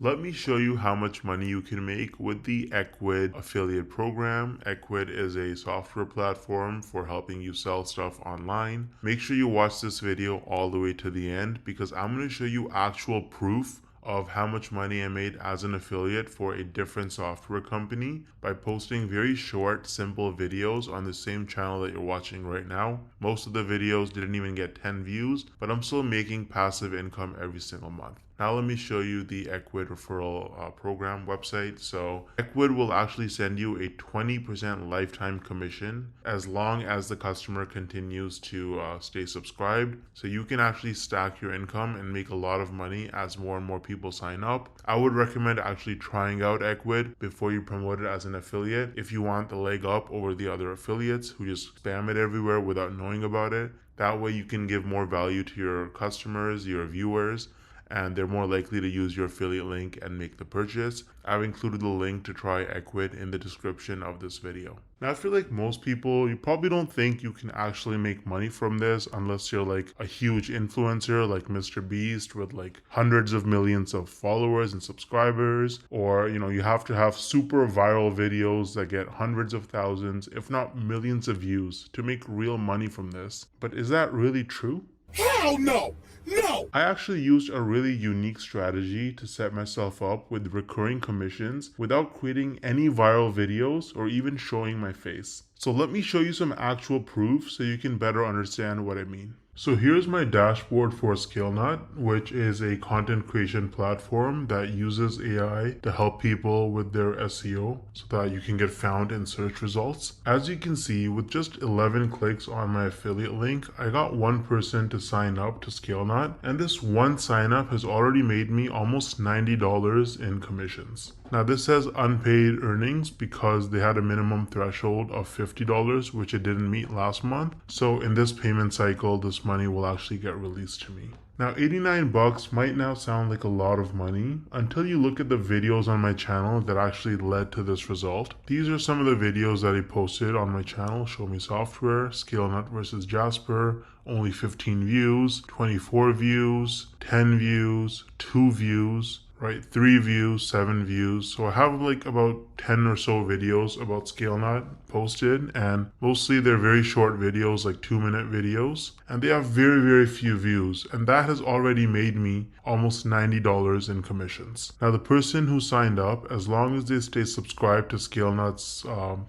Let me show you how much money you can make with the Ecwid affiliate program. Ecwid is a software platform for helping you sell stuff online. Make sure you watch this video all the way to the end because I'm going to show you actual proof of how much money I made as an affiliate for a different software company by posting very short, simple videos on the same channel that you're watching right now. Most of the videos didn't even get 10 views, but I'm still making passive income every single month. Now let me show you the Ecwid referral program website. So Ecwid will actually send you a 20% lifetime commission as long as the customer continues to stay subscribed. So you can actually stack your income and make a lot of money as more and more people sign up. I would recommend actually trying out Ecwid before you promote it as an affiliate if you want the leg up over the other affiliates who just spam it everywhere without knowing about it. That way you can give more value to your customers, your viewers, and they're more likely to use your affiliate link and make the purchase. I've included the link to try Ecwid in the description of this video. Now, I feel like most people, you probably don't think you can actually make money from this unless you're like a huge influencer like Mr. Beast with like hundreds of millions of followers and subscribers, or you have to have super viral videos that get hundreds of thousands, if not millions of views to make real money from this. But is that really true? Hell no! No! I actually used a really unique strategy to set myself up with recurring commissions without creating any viral videos or even showing my face. So let me show you some actual proof so you can better understand what I mean. So here's my dashboard for ScaleNut, which is a content creation platform that uses AI to help people with their SEO so that you can get found in search results. As you can see, with just 11 clicks on my affiliate link, I got one person to sign up to ScaleNut, and this one sign up has already made me almost $90 in commissions. Now this says unpaid earnings because they had a minimum threshold of $50, which it didn't meet last month. So in this payment cycle, this money will actually get released to me. Now 89 bucks might now sound like a lot of money until you look at the videos on my channel that actually led to this result. These are some of the videos that I posted on my channel: Show Me Software, ScaleNut versus Jasper, only 15 views, 24 views, 10 views, 2 views, right? 3 views, 7 views. So I have like about 10 or so videos about ScaleNut posted, and mostly they're very short videos, like 2-minute videos, and they have very, very few views, and that has already made me almost $90 in commissions. Now the person who signed up, as long as they stay subscribed to ScaleNut's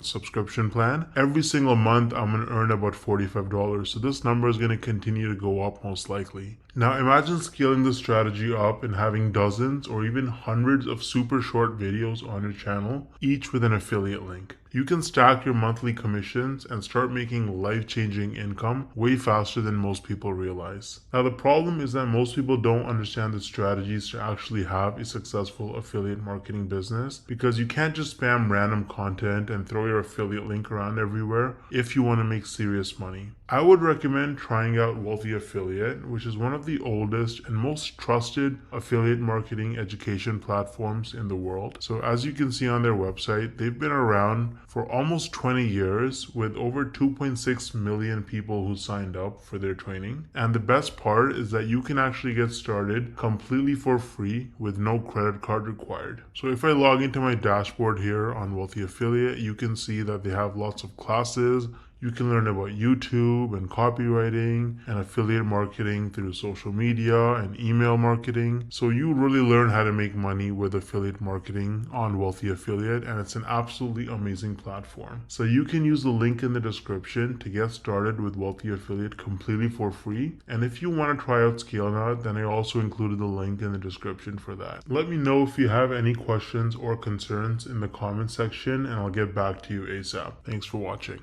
subscription plan, every single month I'm going to earn about $45. So this number is going to continue to go up most likely. Now imagine scaling this strategy up and having dozens or even hundreds of super short videos on your channel, each with an affiliate link. You can stack your monthly commissions and start making life-changing income way faster than most people realize. Now the problem is that most people don't understand the strategies to actually have a successful affiliate marketing business, because you can't just spam random content and throw your affiliate link around everywhere if you want to make serious money. I would recommend trying out Wealthy Affiliate, which is one of the oldest and most trusted affiliate marketing education platforms in the world. So as you can see on their website, they've been around for almost 20 years with over 2.6 million people who signed up for their training. And the best part is that you can actually get started completely for free with no credit card required. So if I log into my dashboard here on Wealthy Affiliate, you can see that they have lots of classes. You can learn about YouTube and copywriting and affiliate marketing through social media and email marketing. So you really learn how to make money with affiliate marketing on Wealthy Affiliate, and it's an absolutely amazing platform. So you can use the link in the description to get started with Wealthy Affiliate completely for free. And if you want to try out ScaleNut, then I also included the link in the description for that. Let me know if you have any questions or concerns in the comment section, and I'll get back to you ASAP. Thanks for watching.